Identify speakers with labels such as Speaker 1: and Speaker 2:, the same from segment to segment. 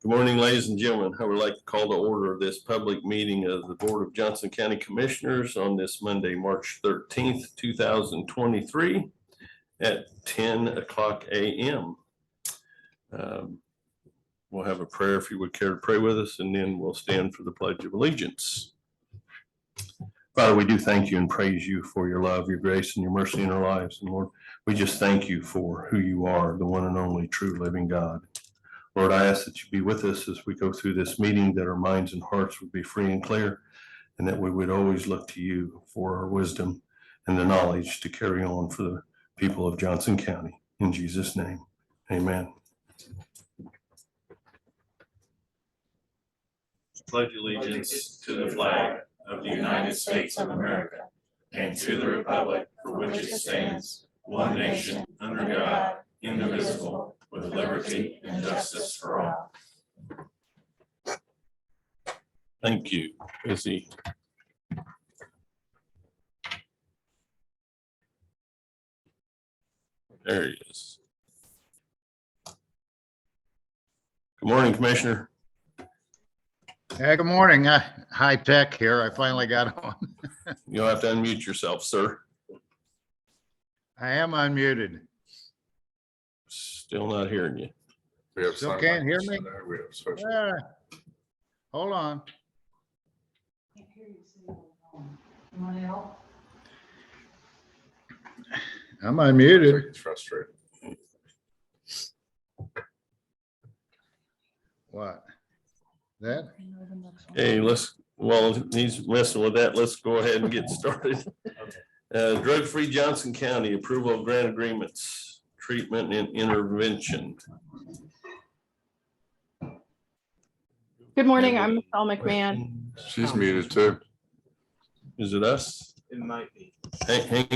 Speaker 1: Good morning, ladies and gentlemen. I would like to call to order this public meeting of the Board of Johnson County Commissioners on this Monday, March 13th, 2023 at 10 o'clock a.m. We'll have a prayer if you would care to pray with us, and then we'll stand for the Pledge of Allegiance. Father, we do thank you and praise you for your love, your grace, and your mercy in our lives. And Lord, we just thank you for who you are, the one and only true living God. Lord, I ask that you be with us as we go through this meeting, that our minds and hearts would be free and clear, and that we would always look to you for our wisdom and the knowledge to carry on for the people of Johnson County. In Jesus' name, amen. Pledge allegiance to the flag of the United States of America and to the republic for which it stands, one nation, under God, indivisible, with liberty and justice for all. Thank you. Is he? There he is. Good morning, Commissioner.
Speaker 2: Hey, good morning. High tech here. I finally got on.
Speaker 1: You'll have to unmute yourself, sir.
Speaker 2: I am unmuted.
Speaker 1: Still not hearing you.
Speaker 3: We have
Speaker 2: Still
Speaker 3: sign
Speaker 2: can't hear
Speaker 3: language
Speaker 2: me?
Speaker 3: there. We have special.
Speaker 2: Hold on. I'm unmuted.
Speaker 3: It's frustrating.
Speaker 2: What? That?
Speaker 1: Hey, while he's messing with that, let's go ahead and get started. Drug-free Johnson County, approval of grant agreements, treatment and intervention.
Speaker 4: Good morning, I'm Michelle McMahon.
Speaker 3: She's muted too.
Speaker 1: Is it us?
Speaker 5: It might be.
Speaker 1: Hang.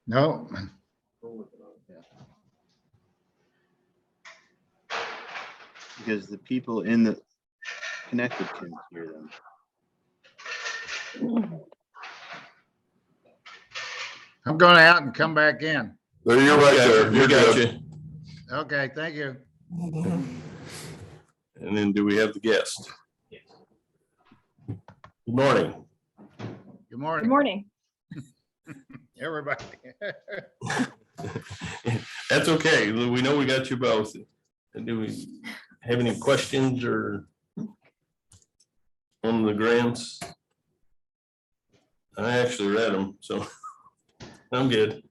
Speaker 2: No.
Speaker 5: Because the people in the connected can hear them.
Speaker 2: I'm going out and come back in.
Speaker 3: There, you're right there.
Speaker 1: We
Speaker 3: You're
Speaker 1: got
Speaker 3: good.
Speaker 1: you.
Speaker 2: Okay, thank you.
Speaker 1: And then do we have the guest? Good morning.
Speaker 2: Good
Speaker 4: Good
Speaker 2: morning,
Speaker 4: morning.
Speaker 2: everybody.
Speaker 1: That's okay. We know we got you both. Do we have any questions or on the grants? I actually read them, so I'm good.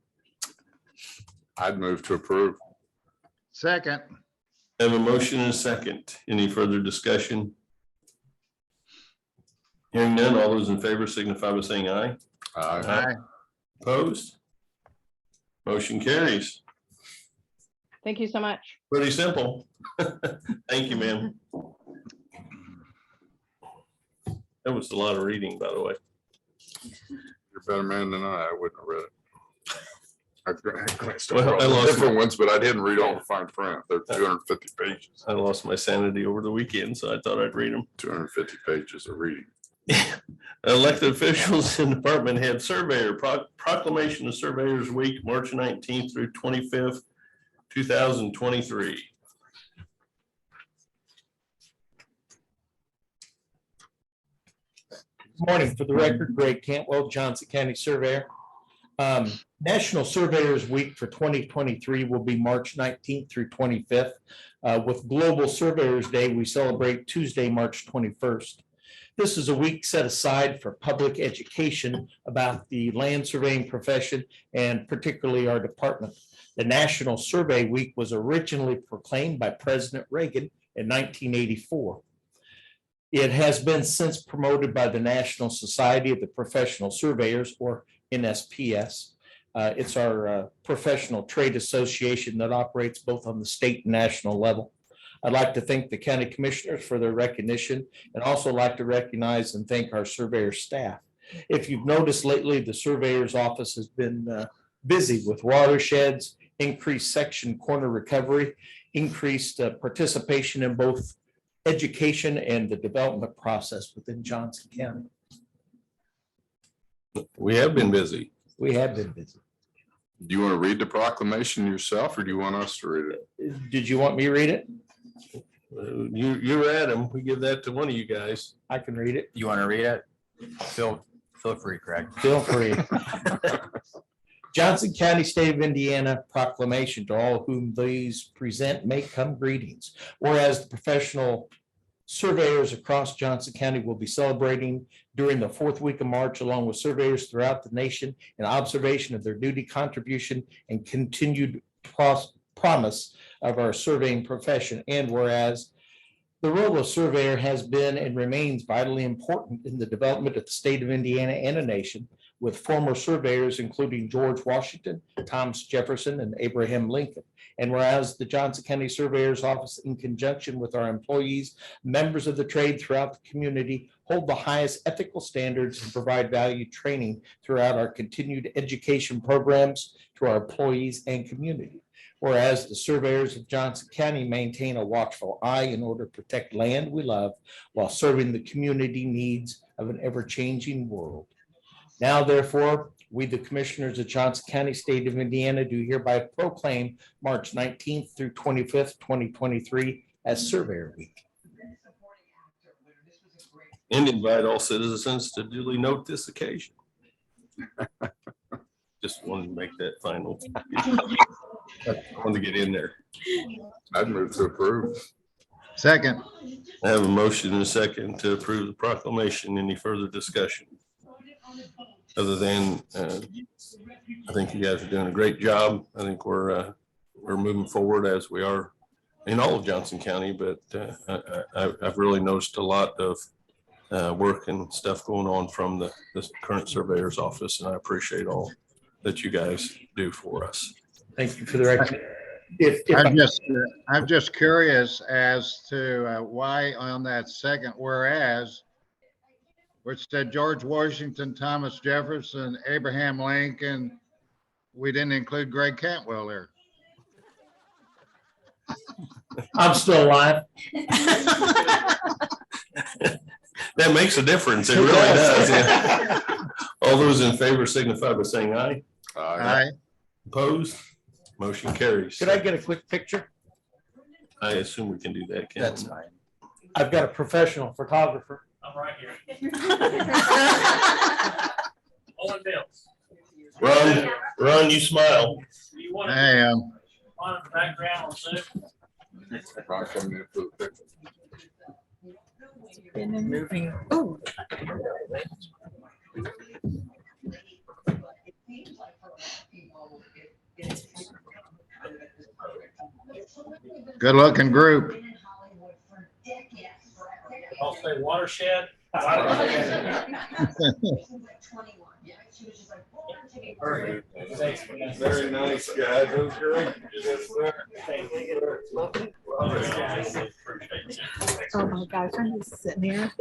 Speaker 3: I'd move to approve.
Speaker 2: Second.
Speaker 1: Have a motion and a second. Any further discussion? Hearing none, all those in favor signify by saying aye.
Speaker 2: Aye.
Speaker 1: Opposed? Motion carries.
Speaker 4: Thank you so much.
Speaker 1: Pretty simple. Thank you, ma'am. That was a lot of reading, by the way.
Speaker 3: You're a better man than I wouldn't have read it. I glanced
Speaker 1: Well,
Speaker 3: over
Speaker 1: I
Speaker 3: all the
Speaker 1: lost
Speaker 3: different ones, but I didn't read all the fine print. They're 250 pages,
Speaker 1: I lost my sanity over the weekend, so I thought I'd read them.
Speaker 3: 250 pages of reading.
Speaker 1: Elected officials and department head surveyor proclamation of Surveyors Week, March 19th through 25th, 2023.
Speaker 6: Morning. For the record, Greg Cantwell, Johnson County Surveyor. National Surveyors Week for 2023 will be March 19th through 25th. With Global Surveyors Day, we celebrate Tuesday, March 21st. This is a week set aside for public education about the land surveying profession and particularly our department. The National Survey Week was originally proclaimed by President Reagan in 1984. It has been since promoted by the National Society of the Professional Surveyors, or NSPS. It's our professional trade association that operates both on the state and national level. I'd like to thank the county commissioners for their recognition and also like to recognize and thank our surveyor staff. If you've noticed lately, the surveyor's office has been busy with watersheds, increased section corner recovery, increased participation in both education and the development process within Johnson County.
Speaker 1: We have been busy.
Speaker 6: We have been busy.
Speaker 3: Do you want to read the proclamation yourself or do you want us to read it?
Speaker 6: Did you want me to read it?
Speaker 1: You're at them. We give that to one of you guys.
Speaker 6: I can read it.
Speaker 7: You want to read it? Feel free, Craig.
Speaker 6: Feel free. Johnson County, State of Indiana proclamation to all whom these present may come greetings. Whereas the professional surveyors across Johnson County will be celebrating during the fourth week of March, along with surveyors throughout the nation, in observation of their duty, contribution, and continued promise of our surveying profession. And whereas the role of surveyor has been and remains vitally important in the development of the state of Indiana and a nation, with former surveyors including George Washington, Thomas Jefferson, and Abraham Lincoln. And whereas the Johnson County Surveyor's Office, in conjunction with our employees, members of the trade throughout the community, hold the highest ethical standards and provide valued training throughout our continued education programs to our employees and community. Whereas the surveyors of Johnson County maintain a watchful eye in order to protect land we love while serving the community needs of an ever-changing world. Now, therefore, we, the commissioners of Johnson County, State of Indiana, do hereby proclaim March 19th through 25th, 2023 as Surveyor Week.
Speaker 1: And invite all citizens to duly note this occasion. Just wanted to make that final. I wanted to get in there.
Speaker 3: I'd move to approve.
Speaker 2: Second.
Speaker 1: I have a motion and a second to approve the proclamation. Any further discussion? Other than, I think you guys are doing a great job. I think we're moving forward as we are in all of Johnson County, but I've really noticed a lot of work and stuff going on from the current surveyor's office, and I appreciate all that you guys do for us.
Speaker 6: Thank you for the record.
Speaker 2: I'm just curious as to why on that second whereas, which said George Washington, Thomas Jefferson, Abraham Lincoln, we didn't include Greg Cantwell there.
Speaker 6: I'm still alive.
Speaker 1: That makes a difference. It really does. Yeah. All those in favor signify by saying aye.
Speaker 2: Aye.
Speaker 1: Opposed? Motion carries.
Speaker 6: Could I get a quick picture?
Speaker 1: I assume we can do that. Ken.
Speaker 7: That's fine.
Speaker 6: I've got a professional photographer.
Speaker 8: I'm right here. Owen Mills.
Speaker 1: Ron, you smile.
Speaker 8: You want
Speaker 2: I
Speaker 8: to
Speaker 2: am.
Speaker 8: on the background on Zoom?
Speaker 3: Ron coming in for the picture.
Speaker 7: Moving.
Speaker 2: Good looking group.
Speaker 8: I'll say watershed.
Speaker 3: Very nice, guys. That was great. Yes, sir.
Speaker 9: Oh my gosh, I'm just sitting here.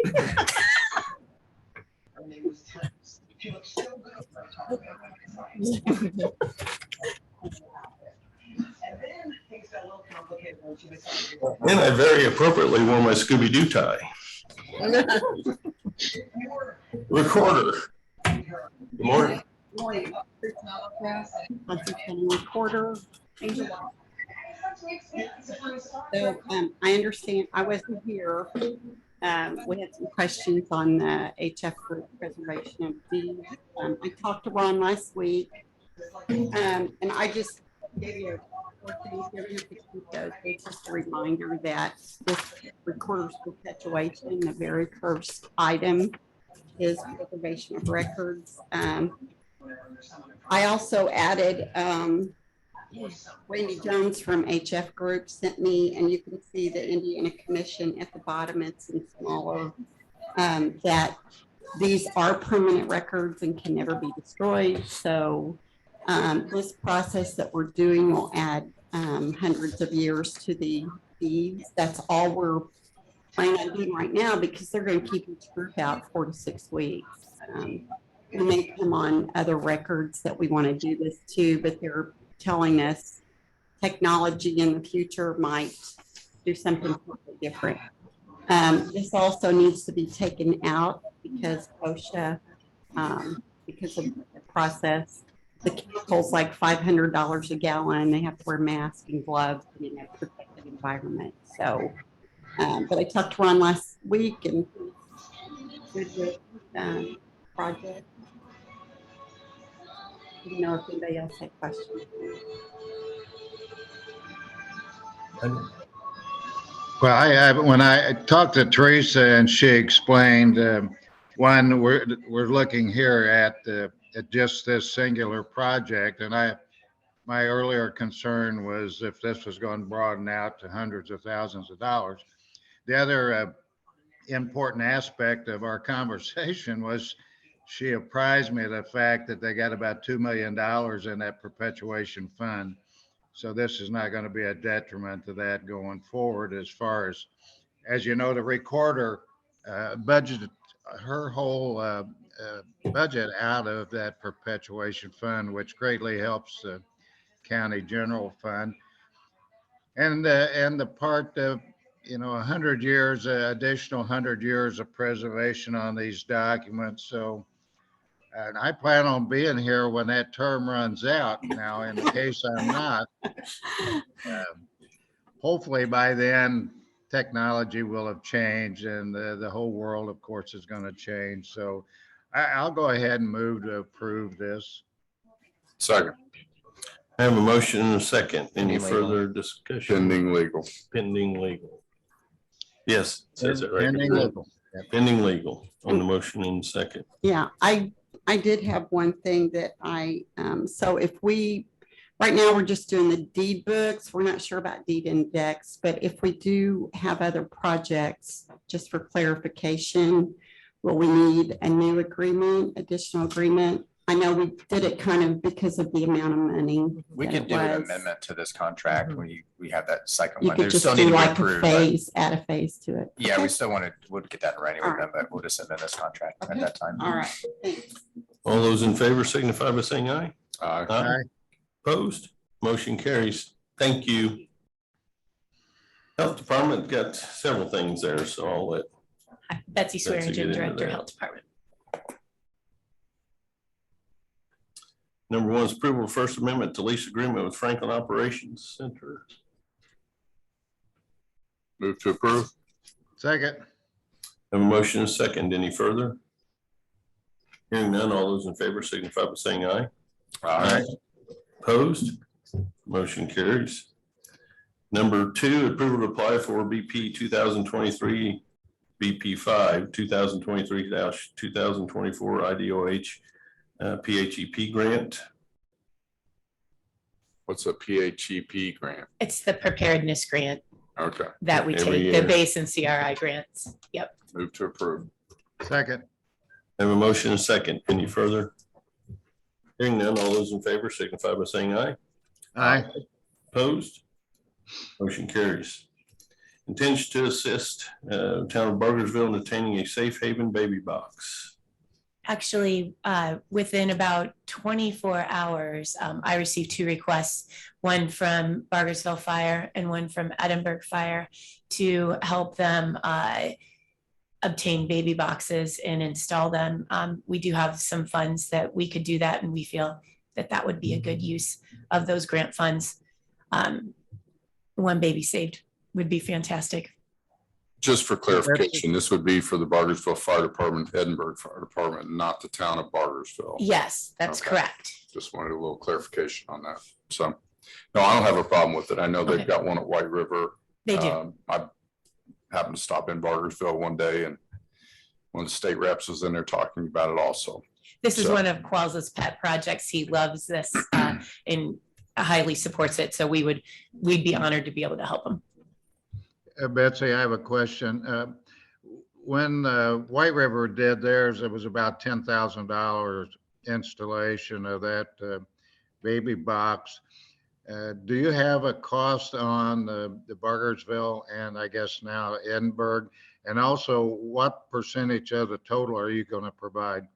Speaker 1: And I very appropriately wore my Scooby-Doo tie. Recorder. Good morning.
Speaker 9: Johnson County Recorder. So I understand, I wasn't here. We had some questions on the HF group preservation of deeds. I talked to Ron last week. And I just gave you just a reminder that this recorder's perpetuation, the very first item is preservation of records. I also added Randy Jones from HF Group sent me, and you can see the Indiana Commission at the bottom, it's in smaller, that these are permanent records and can never be destroyed. So this process that we're doing will add hundreds of years to the deeds. That's all we're planning on doing right now because they're going to keep each group out 4 to 6 weeks. We may come on other records that we want to do this to, but they're telling us technology in the future might do something totally different. This also needs to be taken out because OSHA, because of the process, the chemical's like $500 a gallon. They have to wear masks and gloves in a protected environment. So But I talked to Ron last week and good with project. You know, if anybody else had questions.
Speaker 2: Well, when I talked to Teresa and she explained, one, we're looking here at just this singular project. And my earlier concern was if this was going to broaden out to hundreds of thousands of dollars. The other important aspect of our conversation was she apprised me of the fact that they got about $2 million in that perpetuation fund. So this is not going to be a detriment to that going forward. As you know, the recorder budgeted her whole budget out of that perpetuation fund, which greatly helps the county general fund. And the part of, 100 years, additional 100 years of preservation on these documents. So, and I plan on being here when that term runs out. Now, in the case I'm not, hopefully by then technology will have changed and the whole world, of course, is going to change. So I'll go ahead and move to approve this.
Speaker 3: Second,
Speaker 1: I have a motion and a second. Any
Speaker 7: Pending legal.
Speaker 1: further discussion?
Speaker 3: pending legal.
Speaker 1: Pending legal. Yes, it says it right.
Speaker 2: Pending legal.
Speaker 1: Pending legal on the motion in second.
Speaker 9: Yeah, I did have one thing that so if right now we're just doing the deed books. We're not sure about deed index, but if we do have other projects, just for clarification, will we need a new agreement, additional agreement? I know we did it kind of because of the amount of money.
Speaker 7: We
Speaker 9: that
Speaker 7: could
Speaker 9: it
Speaker 7: do an
Speaker 9: was.
Speaker 7: amendment to this contract when we have that second
Speaker 9: You
Speaker 7: one.
Speaker 9: could
Speaker 7: There's
Speaker 9: just
Speaker 7: still need
Speaker 9: do
Speaker 7: to be
Speaker 9: like a
Speaker 7: approved. but-
Speaker 9: phase, add a phase to it.
Speaker 7: Yeah,
Speaker 9: Okay.
Speaker 7: we still would get that ready with
Speaker 9: All
Speaker 7: them, but we'll just amend this contract at
Speaker 9: Okay.
Speaker 7: that time.
Speaker 9: All right, thanks.
Speaker 1: All those in favor signify by saying aye.
Speaker 3: Aye.
Speaker 2: Aye.
Speaker 1: Opposed? Motion carries. Thank you. Health Department got several things there, so I'll let
Speaker 10: Betsy
Speaker 1: Betsy get
Speaker 10: Swearingen,
Speaker 1: into
Speaker 10: Director,
Speaker 1: that.
Speaker 10: Health Department.
Speaker 1: number one is approval of First Amendment to lease agreement with Franklin Operations Center.
Speaker 3: Move to approve.
Speaker 2: Second.
Speaker 1: Have a motion and a second. Any further? Hearing none, all those in favor signify by saying aye.
Speaker 3: Aye.
Speaker 1: Opposed? Motion carries. Number two, approval to apply for BP 2023 BP 5 2023-2024 IDOH PHEP grant.
Speaker 3: What's a PHEP grant?
Speaker 10: It's the preparedness grant
Speaker 3: Okay,
Speaker 10: that we
Speaker 1: Every
Speaker 10: take,
Speaker 1: year.
Speaker 10: the base and CRI grants. Yep.
Speaker 3: move to approve.
Speaker 2: Second.
Speaker 1: Have a motion and a second. Any further? Hearing none, all those in favor signify by saying aye.
Speaker 2: Aye.
Speaker 1: Opposed? Motion carries. Intends to assist town of Bargersville in obtaining a safe haven baby box.
Speaker 10: Actually, within about 24 hours, I received 2 requests, one from Bargersville Fire and one from Edinburgh Fire, to help them obtain baby boxes and install them. We do have some funds that we could do that, and we feel that that would be a good use of those grant funds. One baby saved would be fantastic.
Speaker 3: Just for clarification, this would be for the Bargersville Fire Department, Edinburgh Fire Department, not the town of Bargersville.
Speaker 10: Yes, that's
Speaker 3: Okay.
Speaker 10: correct.
Speaker 3: Just wanted a little clarification on that. So, no, I don't have a problem with it. I know they've
Speaker 10: Okay.
Speaker 3: got one at White River.
Speaker 10: They do.
Speaker 3: I happened to stop in Bargersville one day and one of the state reps was in there talking about it also.
Speaker 10: This is
Speaker 3: So-
Speaker 10: one of Qualls' pet projects. He loves this and highly supports it. So we'd be honored to be able to help him.
Speaker 2: Betsy, I have a question. When White River did theirs, it was about $10,000 installation of that baby box. Do you have a cost on the Bargersville and I guess now Edinburgh? And also, what percentage of the total are you going to provide?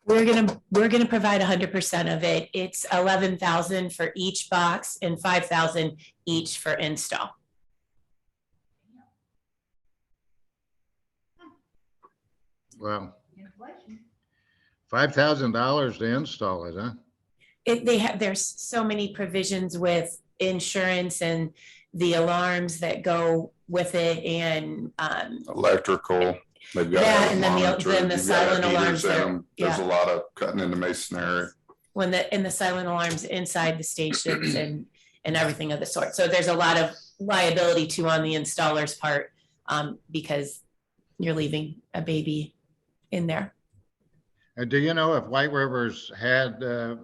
Speaker 10: We're gonna provide 100% of it. It's 11,000 for each box and 5,000 each for install.
Speaker 2: Well, $5,000 to install it, huh?
Speaker 10: There's so many provisions with insurance and the alarms that go with it and
Speaker 3: Electrical, they've got.
Speaker 10: That
Speaker 3: to
Speaker 10: and then the-
Speaker 3: monitor it.
Speaker 10: then the
Speaker 3: You've got to have
Speaker 10: silent
Speaker 3: heaters
Speaker 10: alarms
Speaker 3: in
Speaker 10: that are-
Speaker 3: 'em. There's a
Speaker 10: yeah.
Speaker 3: lot of cutting into masonry.
Speaker 10: and the silent alarms inside the stations and everything of the sort. So there's a lot of liability too on the installer's part, because you're leaving a baby in there.
Speaker 2: Do you know if White Rivers had a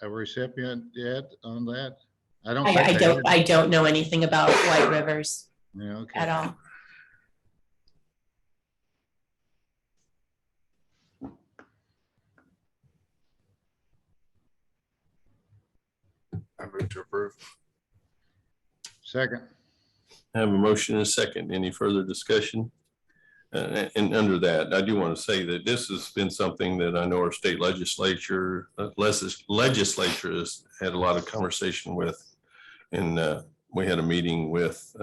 Speaker 2: recipient yet on that? I don't think
Speaker 10: I
Speaker 2: they
Speaker 10: don't,
Speaker 2: had.
Speaker 10: I don't know anything about White Rivers
Speaker 2: Yeah, okay.
Speaker 10: at all.
Speaker 3: I move to approve.
Speaker 2: Second.
Speaker 1: I have a motion and a second. Any further discussion? And under that, I do want to say that this has been something that I know our state legislature has had a lot of conversation with. And we had a meeting with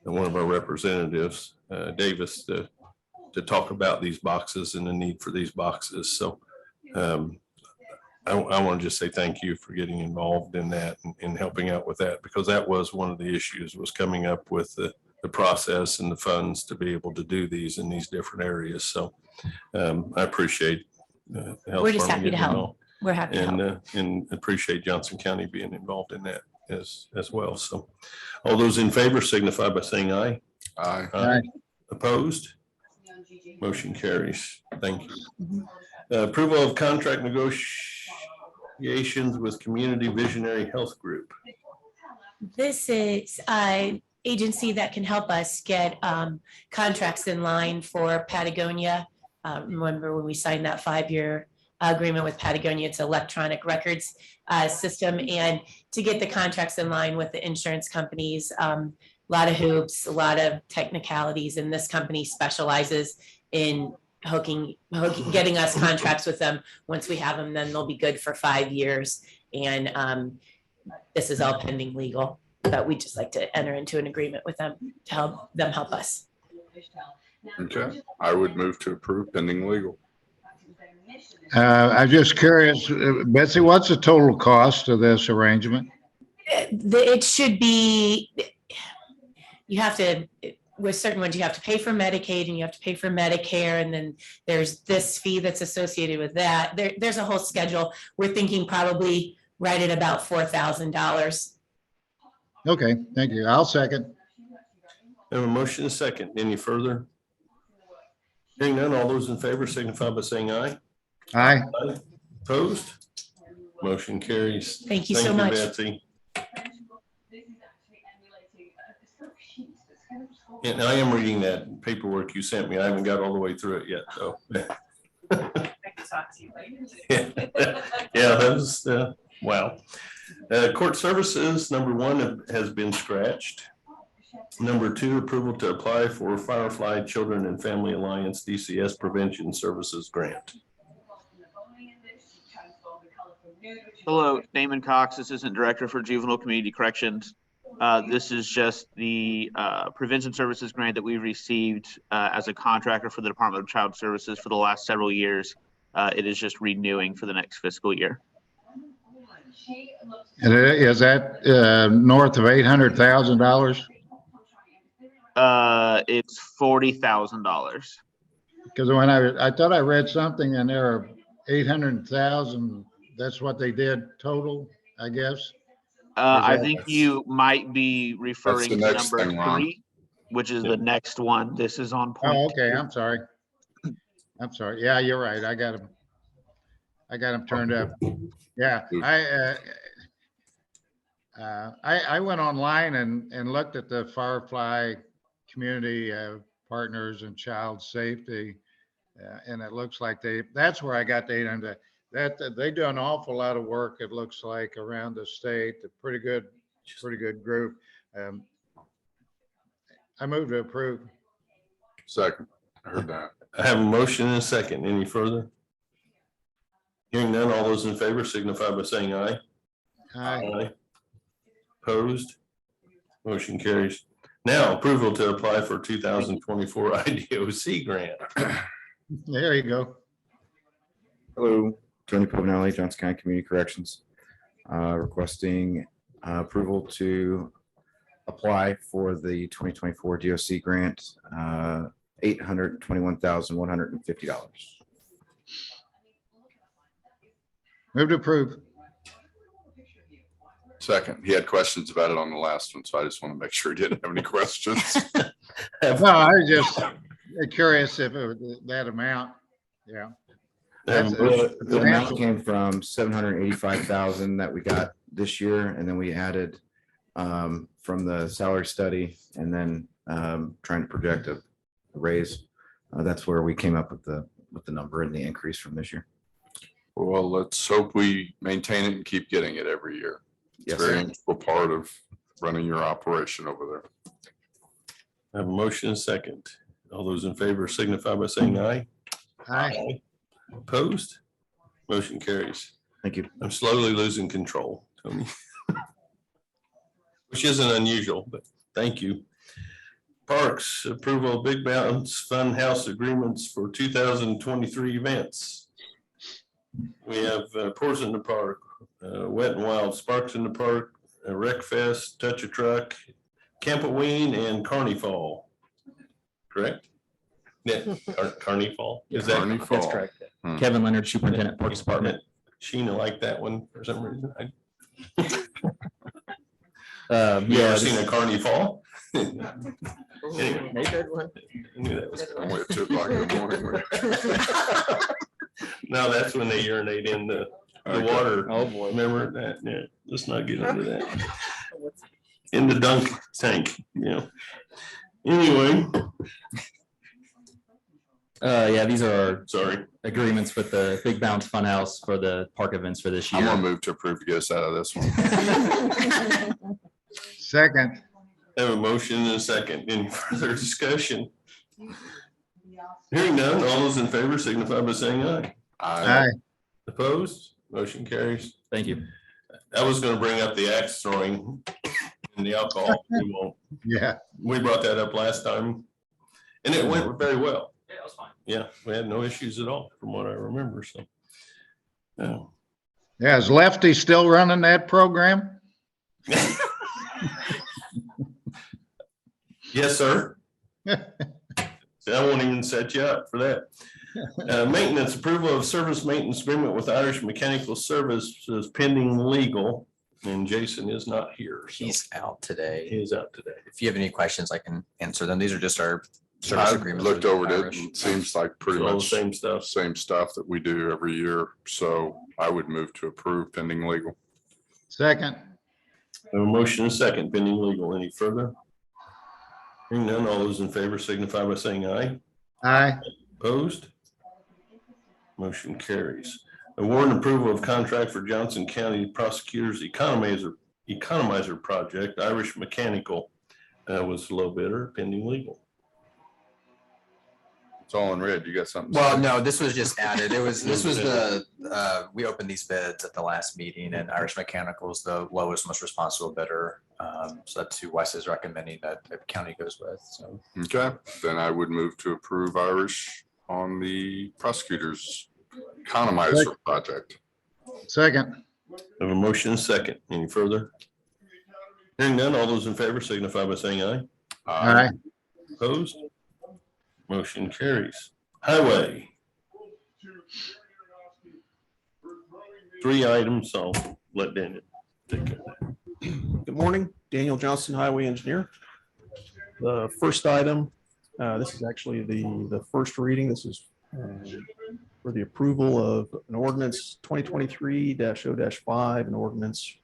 Speaker 1: one of our representatives, Davis, to talk about these boxes and the need for these boxes. So I want to just say thank you for getting involved in that and helping out with that, because that was one of the issues, was coming up with the process and the funds to be able to do these in these different areas. So I appreciate the health
Speaker 10: We're just
Speaker 1: department
Speaker 10: happy to
Speaker 1: getting
Speaker 10: help.
Speaker 1: involved,
Speaker 10: We're happy to help.
Speaker 1: and appreciate Johnson County being involved in that as well. So all those in favor signify by saying aye.
Speaker 3: Aye.
Speaker 2: Aye.
Speaker 1: Opposed? Motion carries. Thank you. Approval of contract negotiations with Community Visionary Health Group.
Speaker 10: This is an agency that can help us get contracts in line for Patagonia. Remember when we signed that 5-year agreement with Patagonia, it's electronic records system, and to get the contracts in line with the insurance companies, a lot of hoops, a lot of technicalities, and this company specializes in getting us contracts with them. Once we have them, then they'll be good for 5 years, and this is all pending legal, but we just like to enter into an agreement with them to help them help us.
Speaker 3: Okay, I would move to approve pending legal.
Speaker 2: I'm just curious, Betsy, what's the total cost of this arrangement?
Speaker 10: It should be, you have to, with certain ones, you have to pay for Medicaid and you have to pay for Medicare, and then there's this fee that's associated with that. There's a whole schedule. We're thinking probably right at about $4,000.
Speaker 2: Okay, thank you. I'll second.
Speaker 1: I have a motion and a second. Any further? Hearing none, all those in favor signify by saying aye.
Speaker 2: Aye.
Speaker 1: Opposed? Motion carries.
Speaker 10: Thank you so much.
Speaker 1: Betsy. And I am reading that paperwork you sent me. I haven't got all the way through it yet, though. Yeah, that was, wow. Court services, number 1 has been scratched. Number 2, approval to apply for Firefly Children and Family Alliance DCS Prevention Services Grant.
Speaker 11: Hello, Damon Cox, Assistant Director for Juvenile Community Corrections. This is just the prevention services grant that we received as a contractor for the Department of Child Services for the last several years. It is just renewing for the next fiscal year.
Speaker 2: And is that north of $800,000?
Speaker 11: It's $40,000.
Speaker 2: Because when I thought I read something and there are 800,000, that's what they did total, I guess.
Speaker 11: I think you might be referring to
Speaker 3: next
Speaker 11: number
Speaker 3: thing, Ron.
Speaker 11: 3, which is the next one. This is on point.
Speaker 2: Oh, okay, I'm sorry. Yeah, you're right. I got them turned up. Yeah, I went online and looked at the Firefly Community Partners and Child Safety, and it looks like that's where I got the 800. That they do an awful lot of work, it looks like, around the state. A pretty good group. I move to approve.
Speaker 3: Second, I heard that.
Speaker 1: I have a motion and a second. Any further? Hearing none, all those in favor signify by saying aye.
Speaker 2: Aye.
Speaker 1: Opposed? Motion carries. Now, approval to apply for 2024 IDOC grant.
Speaker 2: There you go.
Speaker 12: Hello, Tony Povinelli, Johnson County Community Corrections, requesting approval to apply for the 2024 DOC grant, $821,150.
Speaker 2: Move to approve.
Speaker 3: Second, he had questions about it on the last one, so I just want to make sure he didn't have any questions.
Speaker 2: No, I was just curious if it was that amount. Yeah. That's-
Speaker 12: The amount came from 785,000 that we got this year, and then we added from the salary study, and then trying to project a raise. That's where we came up with the number and the increase from this year.
Speaker 3: Well, let's hope we maintain it and keep getting it every year. It's
Speaker 12: Yes,
Speaker 3: a very
Speaker 12: sir.
Speaker 3: integral part of running your operation over there.
Speaker 1: I have a motion and a second. All those in favor signify by saying aye.
Speaker 2: Aye.
Speaker 1: Opposed? Motion carries.
Speaker 12: Thank you.
Speaker 1: I'm slowly losing control, Tony. Which isn't unusual, but thank you. Parks, approval of Big Mountains Fun House agreements for 2023 events. We have Pours in the Park, Wet and Wild, Sparks in the Park, Rec Fest, Touch a Truck, Campaween, and Carnival. Correct? Yeah, Carnival. Is that
Speaker 3: Carnival.
Speaker 13: That's correct.
Speaker 3: Hmm.
Speaker 13: Kevin Leonard, Superintendent Parks Department.
Speaker 1: Sheena liked that one for some reason. You
Speaker 13: Yeah,
Speaker 1: ever seen a Carnival? Anyway.
Speaker 13: They did one.
Speaker 1: I knew that was
Speaker 3: I went to 2 o'clock in the morning.
Speaker 1: No, that's when they urinate in the
Speaker 3: Okay.
Speaker 1: water.
Speaker 13: Oh, boy.
Speaker 1: Remember that? Yeah, let's not get into that. In the dunk tank, yeah. Anyway,
Speaker 13: Yeah, these are
Speaker 1: sorry.
Speaker 13: agreements with the Big Bounce Funhouse for the park events for this
Speaker 3: I'm
Speaker 13: year.
Speaker 3: gonna move to approve to get us out of this one.
Speaker 2: Second.
Speaker 1: Have a motion and a second. Any further discussion? Hearing none, all those in favor signify by saying aye.
Speaker 2: Aye.
Speaker 1: Opposed? Motion carries.
Speaker 13: Thank you.
Speaker 1: I was gonna bring up the axe throwing and the alcohol. We won't.
Speaker 2: Yeah.
Speaker 1: We brought that up last time and it went very well.
Speaker 8: Yeah, that was fine.
Speaker 1: Yeah, we had no issues at all from what I remember, so. Yeah.
Speaker 2: Yeah. Is Lefty still running that program?
Speaker 1: Yes, sir. I won't even set you up for that. Maintenance approval of service maintenance agreement with Irish Mechanical Services pending legal, and Jason is not here. So
Speaker 7: He's out today.
Speaker 1: he is out today.
Speaker 7: If you have any questions, I can answer them. These are just our service
Speaker 3: I
Speaker 7: agreements.
Speaker 3: looked
Speaker 7: with
Speaker 3: over it.
Speaker 7: Irish.
Speaker 3: It seems like pretty
Speaker 1: All the
Speaker 3: much
Speaker 1: same stuff.
Speaker 3: same stuff that we do every year. So I would move to approve pending legal.
Speaker 2: Second.
Speaker 1: Have a motion and a second pending legal. Any further? Hearing none, all those in favor signify by saying aye.
Speaker 2: Aye.
Speaker 1: Opposed? Motion carries. Award and approval of contract for Johnson County Prosecutor's Economizer Project, Irish Mechanical was the low bidder pending legal.
Speaker 3: It's all in red. You got something? to
Speaker 7: Well,
Speaker 3: say?
Speaker 7: no, this was just added. This was we opened these bids at the last meeting and Irish Mechanical is the lowest, most responsible bidder. So that's who Wes is recommending that the county goes with, so.
Speaker 3: Okay, then I would move to approve Irish on the prosecutor's economizer project.
Speaker 2: Second.
Speaker 1: Have a motion and a second. Any further? Hearing none, all those in favor signify by saying aye.
Speaker 2: Aye.
Speaker 1: Opposed? Motion carries. Highway. 3 items, so I'll let Daniel take care of that.
Speaker 14: Good morning, Daniel Johnson, Highway Engineer. The first item, this is actually the first reading. This is for the approval of an ordinance 2023-0-5, an ordinance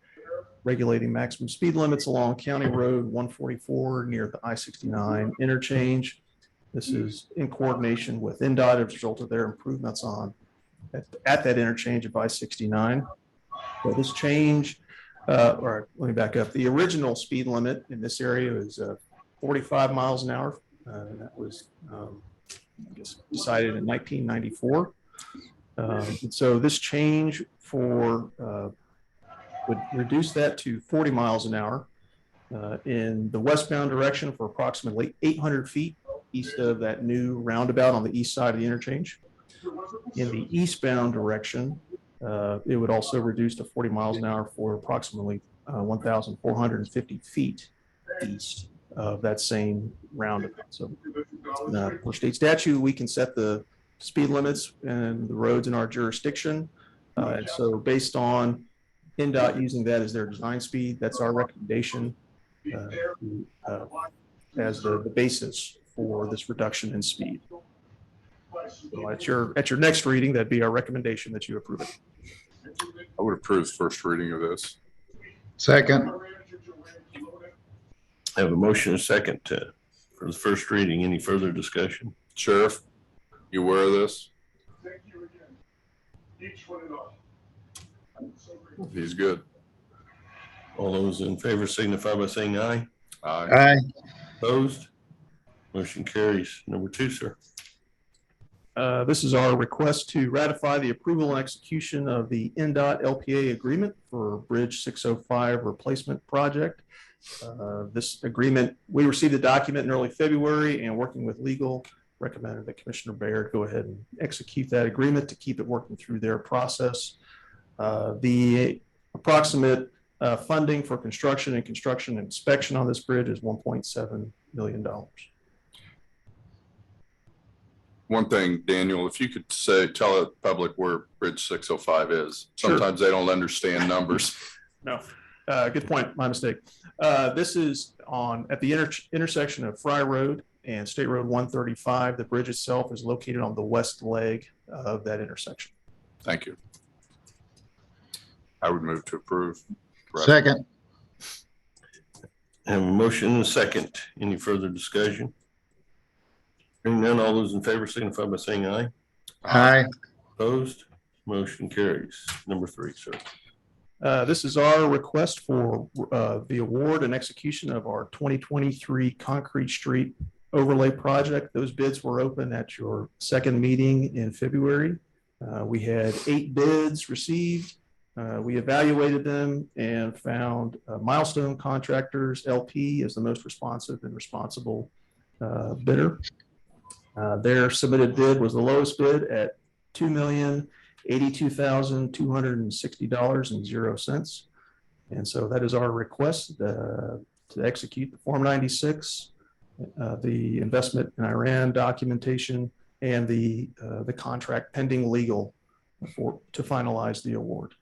Speaker 14: regulating maximum speed limits along County Road 144 near the I-69 interchange. This is in coordination with NDOT as a result of their improvements on at that interchange of I-69. So this change, or let me back up. The original speed limit in this area is 45 miles an hour. That was, I guess, decided in 1994. And so this change would reduce that to 40 miles an hour in the westbound direction for approximately 800 feet east of that new roundabout on the east side of the interchange. In the eastbound direction, it would also reduce to 40 miles an hour for approximately 1,450 feet east of that same roundabout. So for state statute, we can set the speed limits and the roads in our jurisdiction. And so based on NDOT using that as their design speed, that's our recommendation as the basis for this reduction in speed. So at your next reading, that'd be our recommendation that you approve it.
Speaker 3: I would approve the first reading of this.
Speaker 2: Second.
Speaker 1: I have a motion and a second for the first reading. Any further discussion?
Speaker 3: Sheriff, you aware of this? He's good.
Speaker 1: All those in favor signify by saying aye.
Speaker 3: Aye.
Speaker 2: Aye.
Speaker 1: Opposed? Motion carries. Number 2, sir.
Speaker 14: This is our request to ratify the approval and execution of the NDOT LPA agreement for Bridge 605 replacement project. This agreement, we received the document in early February, and working with legal, recommended that Commissioner Baird go ahead and execute that agreement to keep it working through their process. The approximate funding for construction and inspection on this bridge is $1.7 million.
Speaker 3: One thing, Daniel, if you could tell the public where Bridge 605 is.
Speaker 14: Sure.
Speaker 3: Sometimes they don't understand numbers.
Speaker 14: No, good point. My mistake. This is at the intersection of Fry Road and State Road 135. The bridge itself is located on the west leg of that intersection.
Speaker 3: Thank you. I would move to approve.
Speaker 2: Second.
Speaker 1: I have a motion and a second. Any further discussion? Hearing none, all those in favor signify by saying aye.
Speaker 2: Aye.
Speaker 1: Opposed? Motion carries. Number 3, sir.
Speaker 14: This is our request for the award and execution of our 2023 Concrete Street Overlay Project. Those bids were open at your second meeting in February. We had 8 bids received. We evaluated them and found Milestone Contractors LP as the most responsive and responsible bidder. Their submitted bid was the lowest bid at $2,082,260.00. And so that is our request to execute the Form 96, the investment in Iran documentation, and the contract pending legal to finalize the award.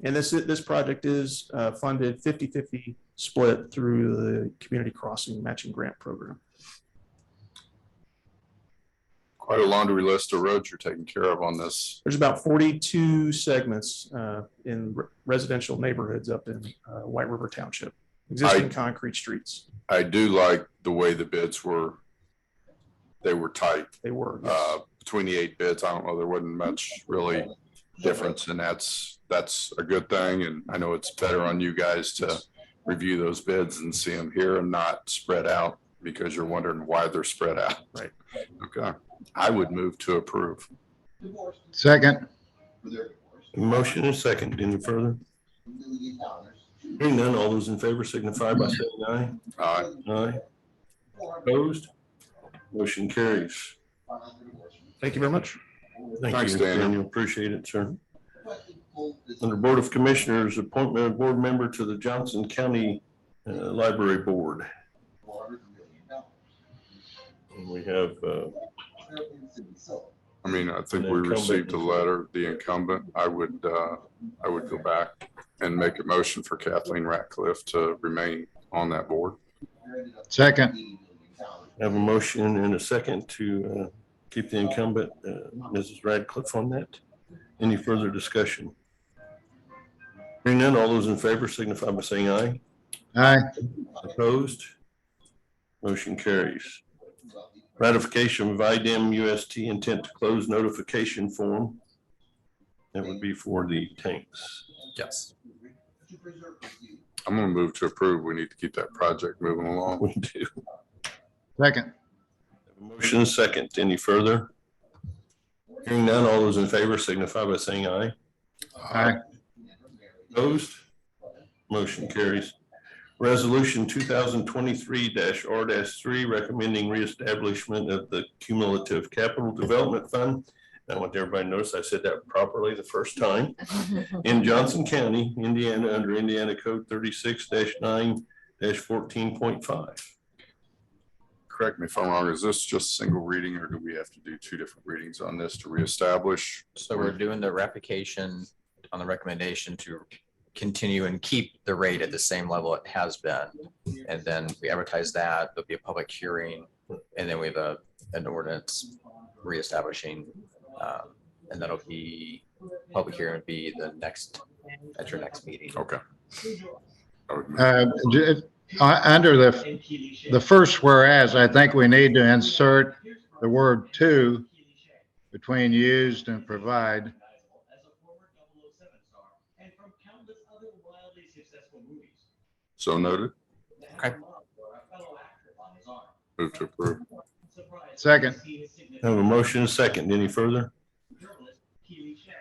Speaker 14: And this project is funded 50-50 split through the Community Crossing Matching Grant Program.
Speaker 3: Quite a laundry list of roads you're taking care of on this.
Speaker 14: There's about 42 segments in residential neighborhoods up in White River Township, existing concrete streets.
Speaker 3: I do like the way the bids were. They were tight.
Speaker 14: They were. Yes.
Speaker 3: Between the 8 bids, I don't know, there wasn't much really difference, and that's a good thing. And I know it's better on you guys to review those bids and see them here and not spread out because you're wondering why they're spread out.
Speaker 14: Right.
Speaker 3: Okay. I would move to approve.
Speaker 2: Second.
Speaker 1: Motion and a second. Any further? Hearing none, all those in favor signify by saying aye.
Speaker 3: Aye.
Speaker 1: Aye. Opposed? Motion carries.
Speaker 14: Thank you very much.
Speaker 3: Thanks,
Speaker 1: you,
Speaker 3: Daniel.
Speaker 1: Appreciate it, sir. Under Board of Commissioners, appointment of board member to the Johnson County Library Board. And we have
Speaker 3: I mean, I think we received a letter, the incumbent. I would go back and make a motion for Kathleen Ratcliffe to remain on that board.
Speaker 2: Second.
Speaker 1: I have a motion and a second to keep the incumbent, Mrs. Radcliffe, on that. Any further discussion? Hearing none, all those in favor signify by saying aye.
Speaker 2: Aye.
Speaker 1: Opposed? Motion carries. Ratification of IDEM UST intent to close notification form. That would be for the tanks.
Speaker 7: Yes.
Speaker 3: I'm going to move to approve. We need to keep that project moving along.
Speaker 1: We do.
Speaker 2: Second.
Speaker 1: Motion is second. Any further? Hearing none, all those in favor signify by saying aye.
Speaker 2: Aye.
Speaker 1: Opposed? Motion carries. Resolution 2023-R-3 recommending reestablishment of the cumulative capital development fund. I want everybody to notice I said that properly the first time. In Johnson County, Indiana, under Indiana Code 36-9 14.5.
Speaker 3: Correct me if I'm wrong, is this just single reading or do we have to do two different readings on this to reestablish?
Speaker 7: So we're doing the replication on the recommendation to continue and keep the rate at the same level it has been. And then we advertise that, there'll be a public hearing, and then we have an ordinance reestablishing. And that'll be, public hearing would be at your next meeting.
Speaker 3: Okay.
Speaker 2: Under the first whereas, I think we need to insert the word "to" between used and provide.
Speaker 3: So noted.
Speaker 7: Okay.
Speaker 3: Move to approve.
Speaker 2: Second.
Speaker 1: Have a motion and a second. Any further?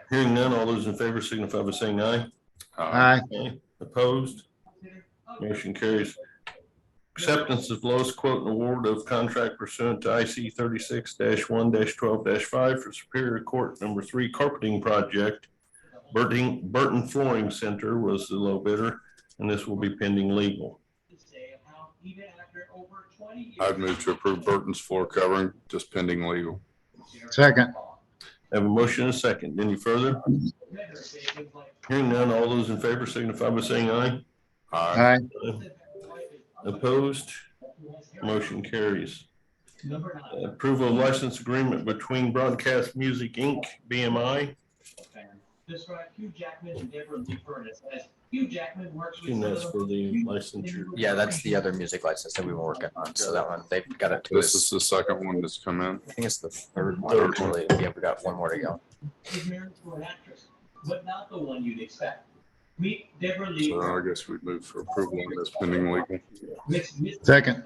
Speaker 1: Hearing none, all those in favor signify by saying aye.
Speaker 2: Aye.
Speaker 1: Aye. Opposed? Motion carries. Acceptance of lowest quote and award of contract pursuant to IC 36-1-12-5 for Superior Court Number 3 carpeting project. Burton Flooring Center was the low bidder, and this will be pending legal.
Speaker 3: I'd move to approve Burton's floor covering, just pending legal.
Speaker 2: Second.
Speaker 1: Have a motion and a second. Any further? Hearing none, all those in favor signify by saying aye.
Speaker 2: Aye.
Speaker 1: Opposed? Motion carries. Approval of license agreement between Broadcast Music Inc., BMI. And that's for the licensure.
Speaker 7: Yeah, that's the other music license that we were working on. So that one, they've got it to
Speaker 3: This is
Speaker 7: us.
Speaker 3: the second one that's come in.
Speaker 7: I think it's the third one. Actually. Yeah, we got one more to go.
Speaker 8: But not the one you'd expect.
Speaker 3: So I guess we'd move for approval on this pending legal.
Speaker 2: Second.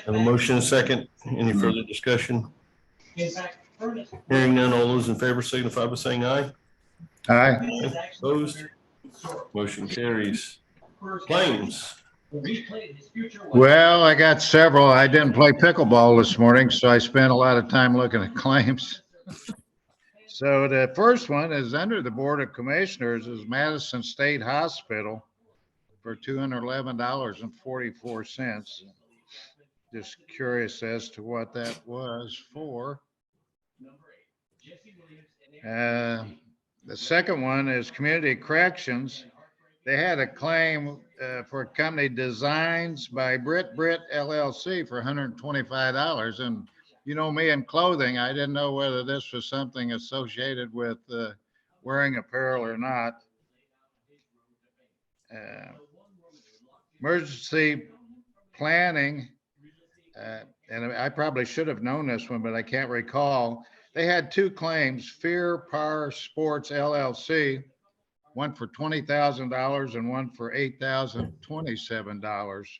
Speaker 1: Have a motion and a second. Any further discussion? Hearing none, all those in favor signify by saying aye.
Speaker 2: Aye.
Speaker 1: Opposed? Motion carries. Claims.
Speaker 2: Well, I got several. I didn't play pickleball this morning, so I spent a lot of time looking at claims. So the first one is under the Board of Commissioners is Madison State Hospital for $211.44. Just curious as to what that was for. The second one is Community Corrections. They had a claim for a company Designs by Brit LLC for $125. And you know me in clothing, I didn't know whether this was something associated with wearing apparel or not. Emergency planning, and I probably should have known this one, but I can't recall. They had two claims, Fear Power Sports LLC, one for $20,000 and one for $8,027.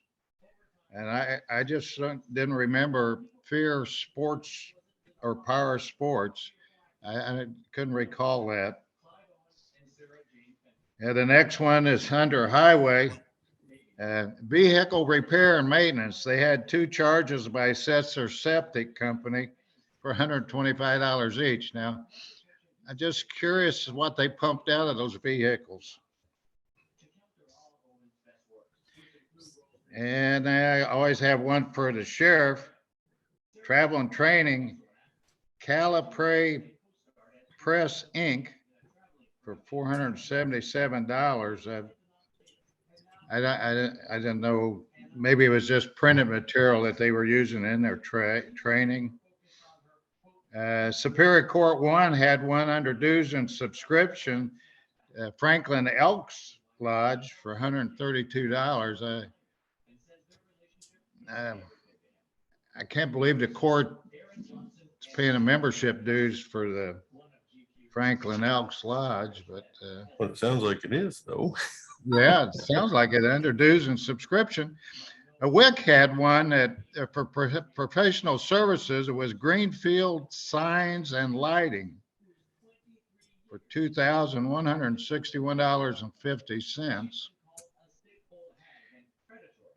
Speaker 2: And I just didn't remember Fear Sports or Power Sports. I couldn't recall that. And the next one is under Highway, vehicle repair and maintenance. They had two charges by Setzer Septic Company for $125 each. Now, I'm just curious what they pumped out of those vehicles. And I always have one for the sheriff. Travel and training, Calipray Press Inc. for $477. I didn't know, maybe it was just printed material that they were using in their training. Superior Court 1 had one under dues and subscription, Franklin Elks Lodge for $132. I can't believe the court is paying a membership dues for the Franklin Elks Lodge, but
Speaker 1: Well, it sounds like it is, though.
Speaker 2: yeah, it sounds like it under dues and subscription. A WIC had one that for professional services, it was Greenfield Signs and Lighting for $2,161.50.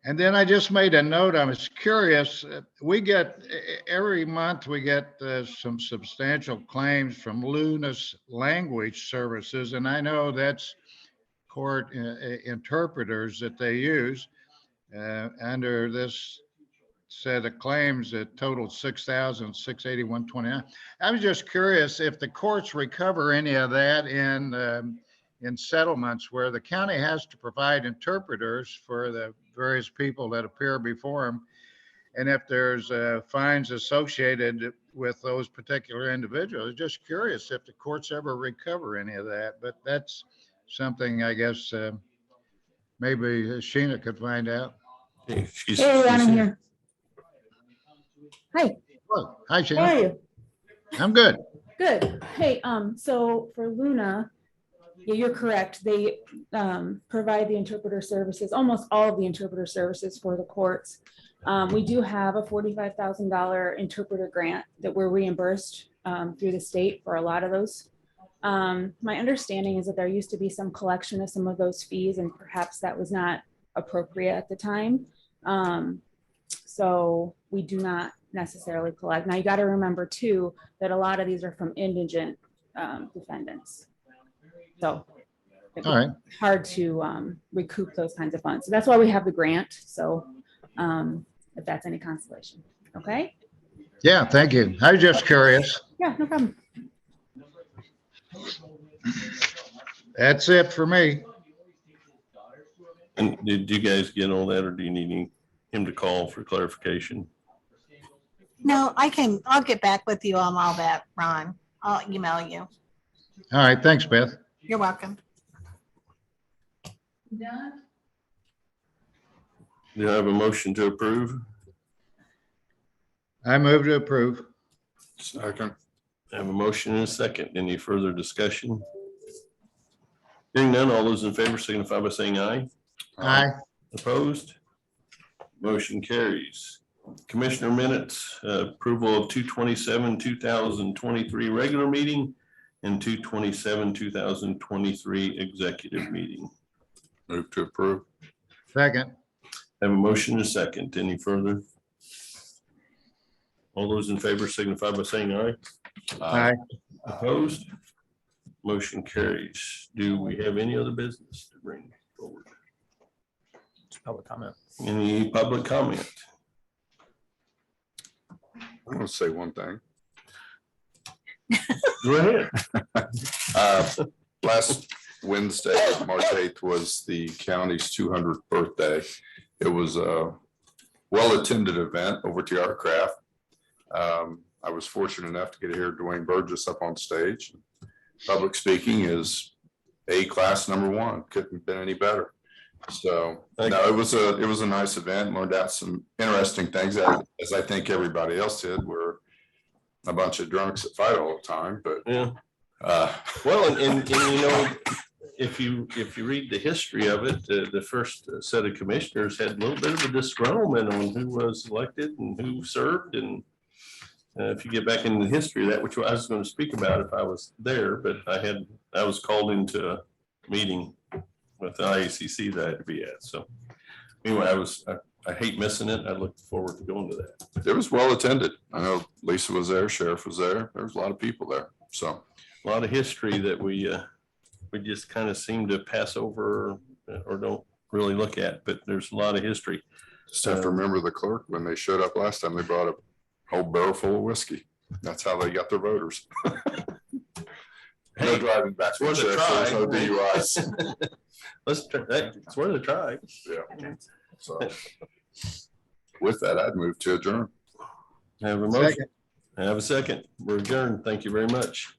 Speaker 2: And then I just made a note. I was curious. We get every month we get some substantial claims from Lunas Language Services, and I know that's court interpreters that they use. Under this set of claims that totaled 6,681.29. I was just curious if the courts recover any of that in settlements where the county has to provide interpreters for the various people that appear before them. And if there's fines associated with those particular individuals. Just curious if the courts ever recover any of that, but that's something I guess maybe Sheena could find out.
Speaker 1: Hey,
Speaker 15: I'm here. Hi,
Speaker 2: Well, hi,
Speaker 15: how are
Speaker 2: Sheena.
Speaker 15: you?
Speaker 2: I'm good.
Speaker 15: Good. Hey, so for Luna, yeah, you're correct. They provide the interpreter services, almost all of the interpreter services for the courts. We do have a $45,000 interpreter grant that we're reimbursed through the state for a lot of those. My understanding is that there used to be some collection of some of those fees, and perhaps that was not appropriate at the time. So we do not necessarily collect. Now you got to remember too, that a lot of these are from indigent defendants. So it's
Speaker 2: All right.
Speaker 15: hard to recoup those kinds of funds. So that's why we have the grant. So if that's any consolation. Okay.
Speaker 2: Yeah, thank you. I was just curious.
Speaker 15: Yeah, no problem.
Speaker 2: That's it for me.
Speaker 1: And did you guys get all that, or do you need him to call for clarification?
Speaker 16: No, I'll get back with you on all that, Ron. I'll email you.
Speaker 2: All right, thanks, Beth.
Speaker 16: You're welcome.
Speaker 1: Do I have a motion to approve?
Speaker 2: I move to approve.
Speaker 3: Second.
Speaker 1: I have a motion and a second. Any further discussion? Hearing none, all those in favor signify by saying aye.
Speaker 2: Aye.
Speaker 1: Opposed? Motion carries. Commissioner minutes, approval of 2/27/2023 regular meeting and 2/27/2023 executive meeting.
Speaker 3: Move to approve.
Speaker 2: Second.
Speaker 1: Have a motion and a second. Any further? All those in favor signify by saying aye.
Speaker 2: Aye.
Speaker 1: Opposed? Motion carries. Do we have any other business to bring forward?
Speaker 7: Public comment.
Speaker 1: Any public comment?
Speaker 3: I want to say one thing.
Speaker 1: Go ahead.
Speaker 3: Last Wednesday, March 8th, was the county's 200th birthday. It was a well-attended event over at the Art Craft. I was fortunate enough to get to hear Dwayne Burgess up on stage. Public speaking is A-class #1. Couldn't have been any better. So no, it was a nice event. Learned out some interesting things, as I think everybody else did. We're a bunch of drunks that fight all the time, but
Speaker 1: yeah. Well, and you know, if you read the history of it, the first set of commissioners had a little bit of a disgruntlement on who was elected and who served. And if you get back into the history of that, which I was going to speak about if I was there, but I was called into a meeting with the IACC that I had to be at. So anyway, I hate missing it. I look forward to going to that.
Speaker 3: it was well attended. I know Lisa was there, Sheriff was there. There was a lot of people there. So
Speaker 1: A lot of history that we just kind of seem to pass over or don't really look at, but there's a lot of history.
Speaker 3: just have to remember the clerk, when they showed up last time, they brought a whole barrel full of whiskey. That's how they got their voters. No driving back.
Speaker 1: It's worth a
Speaker 3: There's no
Speaker 1: try.
Speaker 3: DUIs.
Speaker 1: Let's try. It's worth a try.
Speaker 3: Yeah. So with that, I'd move to adjourn.
Speaker 1: Have a motion.
Speaker 2: Second.
Speaker 1: Have a second. We're adjourned. Thank you very much.